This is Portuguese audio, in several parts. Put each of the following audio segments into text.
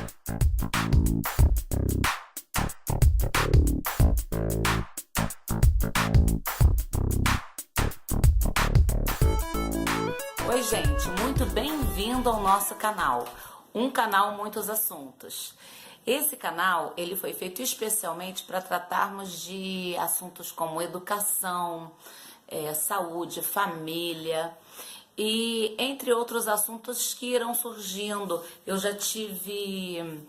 Oi gente, muito bem-vindo ao nosso canal, um canal muitos assuntos. Esse canal ele foi feito especialmente para tratarmos de assuntos como educação, saúde, família e entre outros assuntos que irão surgindo. Eu já tive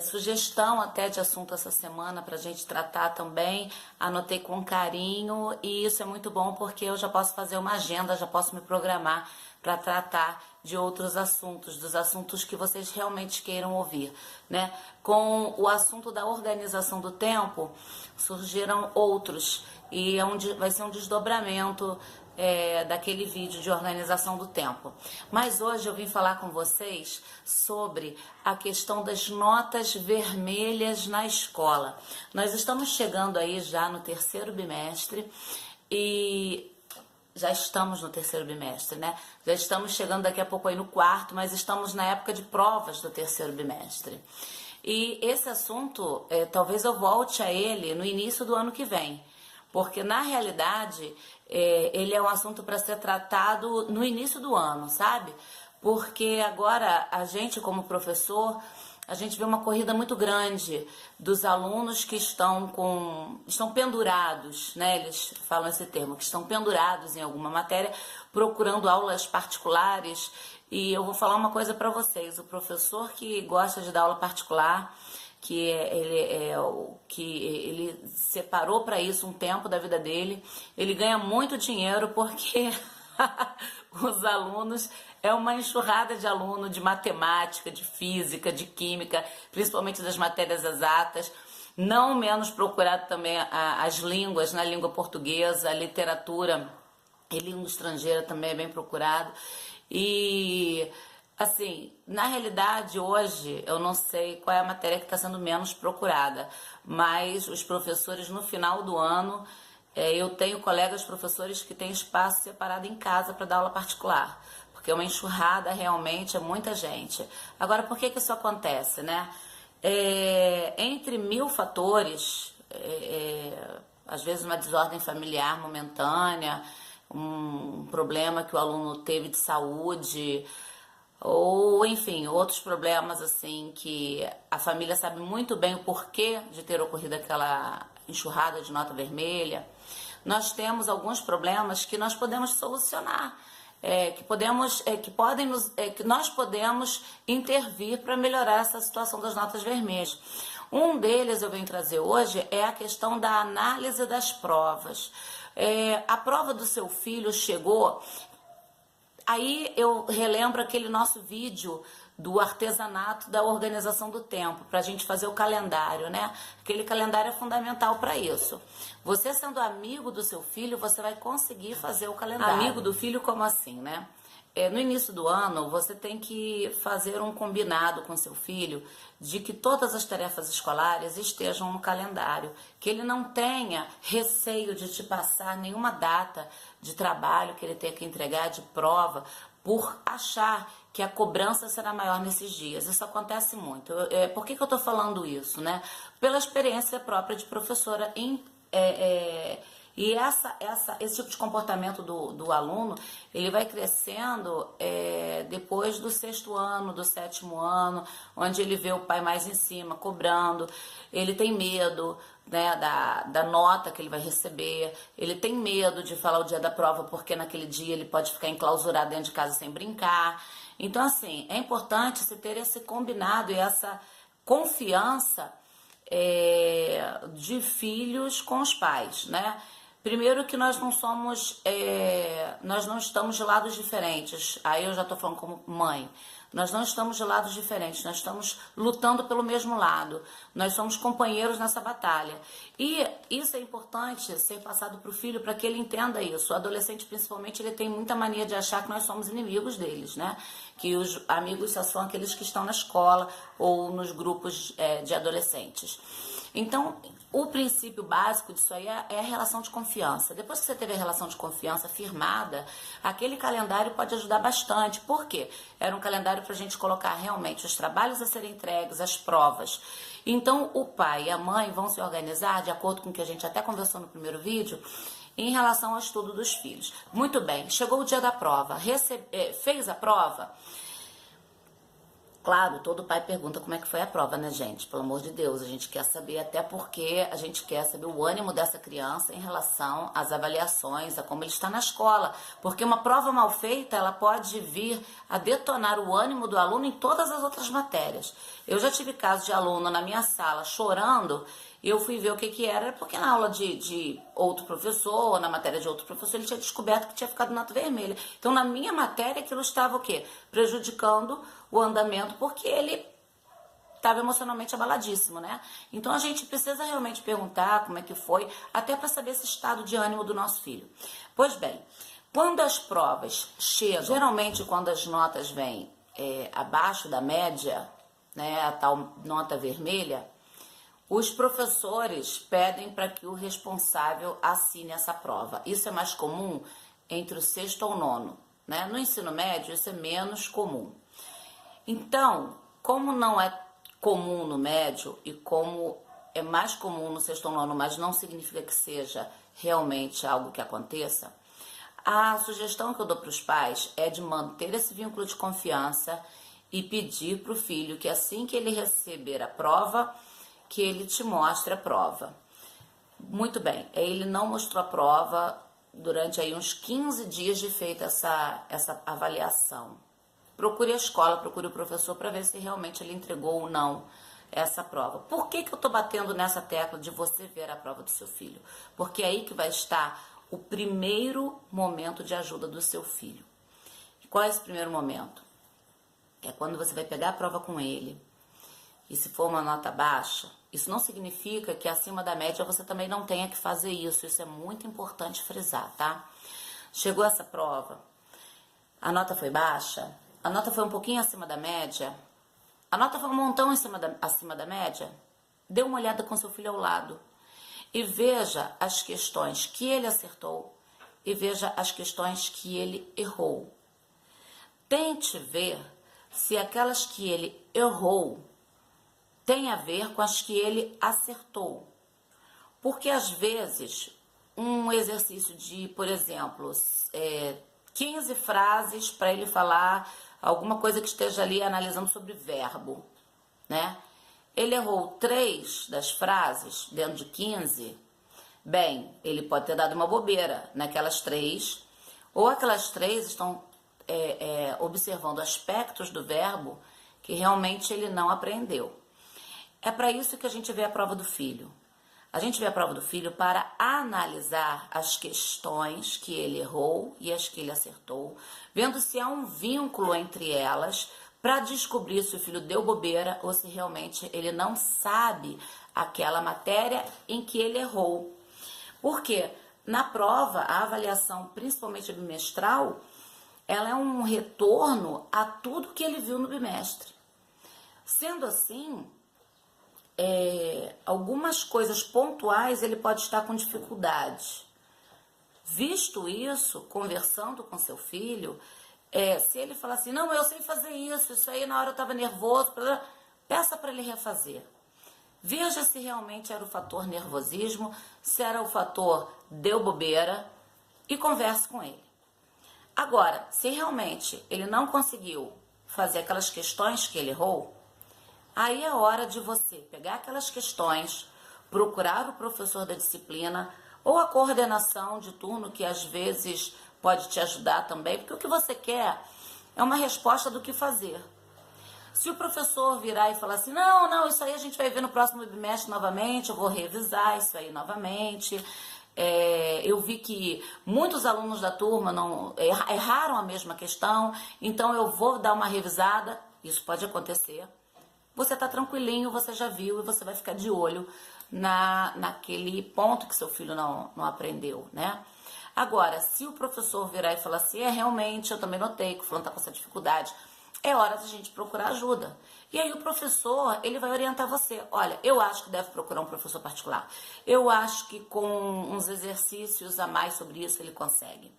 sugestão até de assunto essa semana para a gente tratar também, anotei com carinho e isso é muito bom porque eu já posso fazer uma agenda, já posso me programar para tratar de outros assuntos, dos assuntos que vocês realmente queiram ouvir, né? Com o assunto da organização do tempo, surgiram outros e vai ser um desdobramento daquele vídeo de organização do tempo. Mas hoje eu vim falar com vocês sobre a questão das notas vermelhas na escola. Nós estamos chegando aí já no terceiro bimestre e já estamos no terceiro bimestre, né? Já estamos chegando daqui a pouco aí no quarto, mas estamos na época de provas do terceiro bimestre. E esse assunto, talvez eu volte a ele no início do ano que vem, porque na realidade ele é um assunto para ser tratado no início do ano, sabe? Porque agora a gente como professor, a gente vê uma corrida muito grande dos alunos que estão pendurados, né? Eles falam esse termo, que estão pendurados em alguma matéria, procurando aulas particulares. E eu vou falar uma coisa para vocês, o professor que gosta de dar aula particular, que ele separou para isso um tempo da vida dele, ele ganha muito dinheiro porque os alunos, é uma enxurrada de aluno de matemática, de física, de química, principalmente das matérias exatas, não menos procurado também as línguas, na língua portuguesa, a literatura e língua estrangeira também é bem procurado. E assim, na realidade hoje eu não sei qual é a matéria que está sendo menos procurada, mas os professores no final do ano, eu tenho colegas professores que têm espaço separado em casa para dar aula particular, porque é uma enxurrada realmente, é muita gente. Agora, por que isso acontece, né? Entre mil fatores, às vezes uma desordem familiar momentânea, um problema que o aluno teve de saúde, ou enfim, outros problemas assim que a família sabe muito bem o porquê de ter ocorrido aquela enxurrada de nota vermelha. Nós temos alguns problemas que nós podemos solucionar, que nós podemos intervir para melhorar essa situação das notas vermelhas. Um deles eu venho trazer hoje é a questão da análise das provas. A prova do seu filho chegou. Aí eu relembro aquele nosso vídeo do artesanato da organização do tempo, para a gente fazer o calendário, né? Aquele calendário é fundamental para isso. Você sendo amigo do seu filho, você vai conseguir fazer o calendário. Amigo do filho, como assim, né? No início do ano, você tem que fazer um combinado com seu filho de que todas as tarefas escolares estejam no calendário, que ele não tenha receio de te passar nenhuma data de trabalho que ele tenha que entregar, de prova, por achar que a cobrança será maior nesses dias. Isso acontece muito. Por que eu estou falando isso, né? Pela experiência própria de professora e esse tipo de comportamento do aluno, ele vai crescendo depois do sexto ano, do sétimo ano, onde ele vê o pai mais em cima, cobrando, ele tem medo, né, da nota que ele vai receber, ele tem medo de falar o dia da prova, porque naquele dia ele pode ficar enclausurado dentro de casa sem brincar. Então, assim, é importante se ter esse combinado e essa confiança de filhos com os pais, né? Primeiro que nós não estamos de lados diferentes. Aí eu já estou falando como mãe. Nós não estamos de lados diferentes, nós estamos lutando pelo mesmo lado. Nós somos companheiros nessa batalha. E isso é importante ser passado para o filho, para que ele entenda isso. O adolescente, principalmente, ele tem muita mania de achar que nós somos inimigos deles, né? Que os amigos só são aqueles que estão na escola ou nos grupos de adolescentes. Então, o princípio básico disso aí é a relação de confiança. Depois que você teve a relação de confiança firmada, aquele calendário pode ajudar bastante. Por quê? Era um calendário para a gente colocar realmente os trabalhos a serem entregues, as provas. Então, o pai e a mãe vão se organizar, de acordo com o que a gente até conversou no primeiro vídeo, em relação ao estudo dos filhos. Muito bem, chegou o dia da prova, fez a prova? Claro, todo pai pergunta como é que foi a prova, né, gente? Pelo amor de Deus, a gente quer saber, até porque a gente quer saber o ânimo dessa criança em relação às avaliações, a como ele está na escola. Porque uma prova mal feita, ela pode vir a detonar o ânimo do aluno em todas as outras matérias. Eu já tive casos de aluno na minha sala chorando, e eu fui ver o que era, porque na aula de outro professor, ou na matéria de outro professor, ele tinha descoberto que tinha ficado nota vermelha. Então, na minha matéria, aquilo estava o quê? Prejudicando o andamento, porque ele estava emocionalmente abaladíssimo, né? Então, a gente precisa realmente perguntar como é que foi, até para saber esse estado de ânimo do nosso filho. Pois bem, quando as provas chegam, geralmente quando as notas vêm abaixo da média, né, a tal nota vermelha, os professores pedem para que o responsável assine essa prova. Isso é mais comum entre o sexto ou o nono, né? No ensino médio, isso é menos comum. Então, como não é comum no médio e como é mais comum no sexto ou nono, mas não significa que seja realmente algo que aconteça, a sugestão que eu dou para os pais é de manter esse vínculo de confiança e pedir para o filho que assim que ele receber a prova, que ele te mostre a prova. Muito bem, ele não mostrou a prova durante aí uns 15 dias de feita essa avaliação. Procure a escola, procure o professor para ver se realmente ele entregou ou não essa prova. Por que eu estou batendo nessa tecla de você ver a prova do seu filho? Porque é aí que vai estar o primeiro momento de ajuda do seu filho. Qual é esse primeiro momento? É quando você vai pegar a prova com ele. E se for uma nota baixa, isso não significa que acima da média você também não tenha que fazer isso. Isso é muito importante frisar, tá? Chegou essa prova, a nota foi baixa, a nota foi um pouquinho acima da média, a nota foi um montão acima da média, dê uma olhada com seu filho ao lado e veja as questões que ele acertou e veja as questões que ele errou. Tente ver se aquelas que ele errou tem a ver com as que ele acertou. Porque, às vezes, um exercício de, por exemplo, 15 frases para ele falar alguma coisa que esteja ali analisando sobre verbo, né? Ele errou 3 das frases dentro de 15, bem, ele pode ter dado uma bobeira naquelas 3, ou aquelas 3 estão observando aspectos do verbo que realmente ele não aprendeu. É para isso que a gente vê a prova do filho. A gente vê a prova do filho para analisar as questões que ele errou e as que ele acertou, vendo se há um vínculo entre elas, para descobrir se o filho deu bobeira ou se realmente ele não sabe aquela matéria em que ele errou. Porque na prova, a avaliação, principalmente bimestral, ela é um retorno a tudo que ele viu no bimestre. Sendo assim, algumas coisas pontuais ele pode estar com dificuldade. Visto isso, conversando com seu filho, se ele falar assim, não, eu sei fazer isso aí na hora eu estava nervoso, peça para ele refazer. Veja se realmente era o fator nervosismo, se era o fator deu bobeira e converse com ele. Agora, se realmente ele não conseguiu fazer aquelas questões que ele errou, aí é hora de você pegar aquelas questões, procurar o professor da disciplina ou a coordenação de turno, que às vezes pode te ajudar também, porque o que você quer é uma resposta do que fazer. Se o professor virar e falar assim, não, isso aí a gente vai ver no próximo bimestre novamente, eu vou revisar isso aí novamente. Eu vi que muitos alunos da turma não erraram a mesma questão, então eu vou dar uma revisada, isso pode acontecer. Você está tranquilinho, você já viu e você vai ficar de olho naquele ponto que seu filho não aprendeu, né? Agora, se o professor virar e falar assim, realmente, eu também notei que o fulano está com essa dificuldade, é hora da gente procurar ajuda. E aí o professor, ele vai orientar você. Olha, eu acho que deve procurar um professor particular. Eu acho que com uns exercícios a mais sobre isso ele consegue.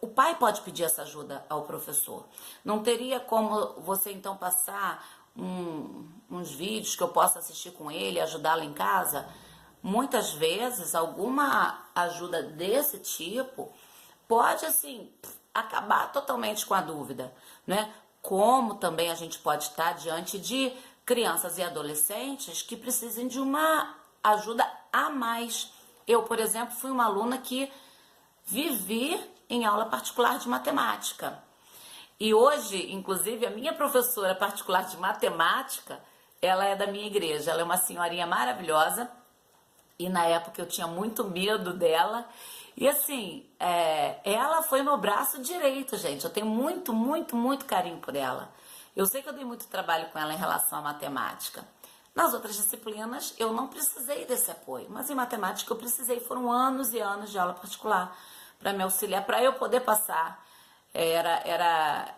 O pai pode pedir essa ajuda ao professor. Não teria como você então passar uns vídeos que eu possa assistir com ele, ajudá-lo em casa? Muitas vezes alguma ajuda desse tipo pode assim acabar totalmente com a dúvida, né? Como também a gente pode estar diante de crianças e adolescentes que precisem de uma ajuda a mais. Eu, por exemplo, fui uma aluna que vivi em aula particular de matemática. E hoje, inclusive, a minha professora particular de matemática, ela é da minha igreja. Ela é uma senhorinha maravilhosa. E na época eu tinha muito medo dela. E assim, ela foi meu braço direito, gente. Eu tenho muito, muito, muito carinho por ela. Eu sei que eu dei muito trabalho com ela em relação à matemática. Nas outras disciplinas, eu não precisei desse apoio. Mas em matemática eu precisei. Foram anos e anos de aula particular para me auxiliar, para eu poder passar. Era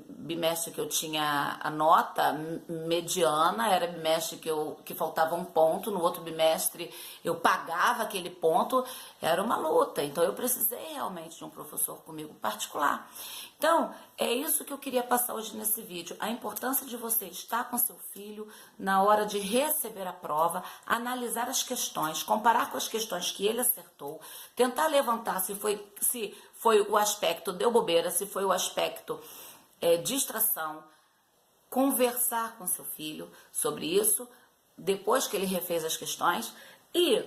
bimestre que eu tinha a nota mediana, era bimestre que faltava um ponto, no outro bimestre eu pagava aquele ponto, era uma luta. Então eu precisei realmente de um professor comigo particular. Então, é isso que eu queria passar hoje nesse vídeo, a importância de você estar com seu filho na hora de receber a prova, analisar as questões, comparar com as questões que ele acertou, tentar levantar se foi o aspecto deu bobeira, se foi o aspecto distração, conversar com seu filho sobre isso, depois que ele refez as questões, e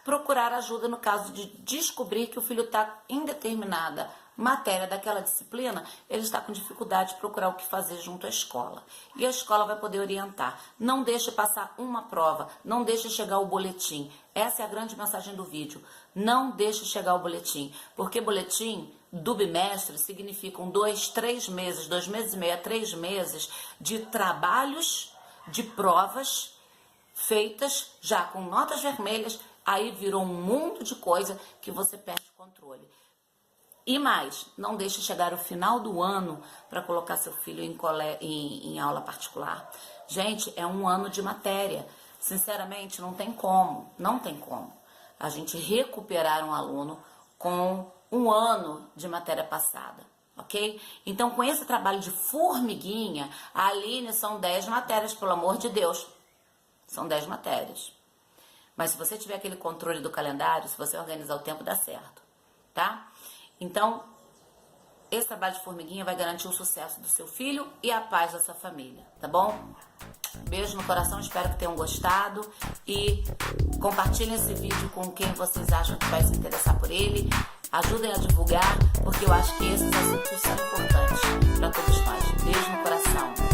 procurar ajuda no caso de descobrir que o filho está em determinada matéria daquela disciplina, ele está com dificuldade de procurar o que fazer junto à escola. E a escola vai poder orientar. Não deixe passar uma prova, não deixe chegar o boletim. Essa é a grande mensagem do vídeo. Não deixe chegar o boletim, porque boletim do bimestre significam 2 meses, 2 meses e meio a 3 meses de trabalhos, de provas feitas já com notas vermelhas, aí virou um mundo de coisa que você perde o controle. E mais, não deixe chegar o final do ano para colocar seu filho em aula particular. Gente, é um ano de matéria. Sinceramente, não tem como a gente recuperar um aluno com um ano de matéria passada, ok? Então, com esse trabalho de formiguinha, a Aline são 10 matérias, pelo amor de Deus. São 10 matérias. Mas se você tiver aquele controle do calendário, se você organizar o tempo, dá certo, tá? Então, esse trabalho de formiguinha vai garantir o sucesso do seu filho e a paz da sua família, tá bom? Beijo no coração, espero que tenham gostado e compartilhem esse vídeo com quem vocês acham que vai se interessar por ele. Ajudem a divulgar, porque eu acho que esses assuntos são importantes para todos nós. Beijo no coração.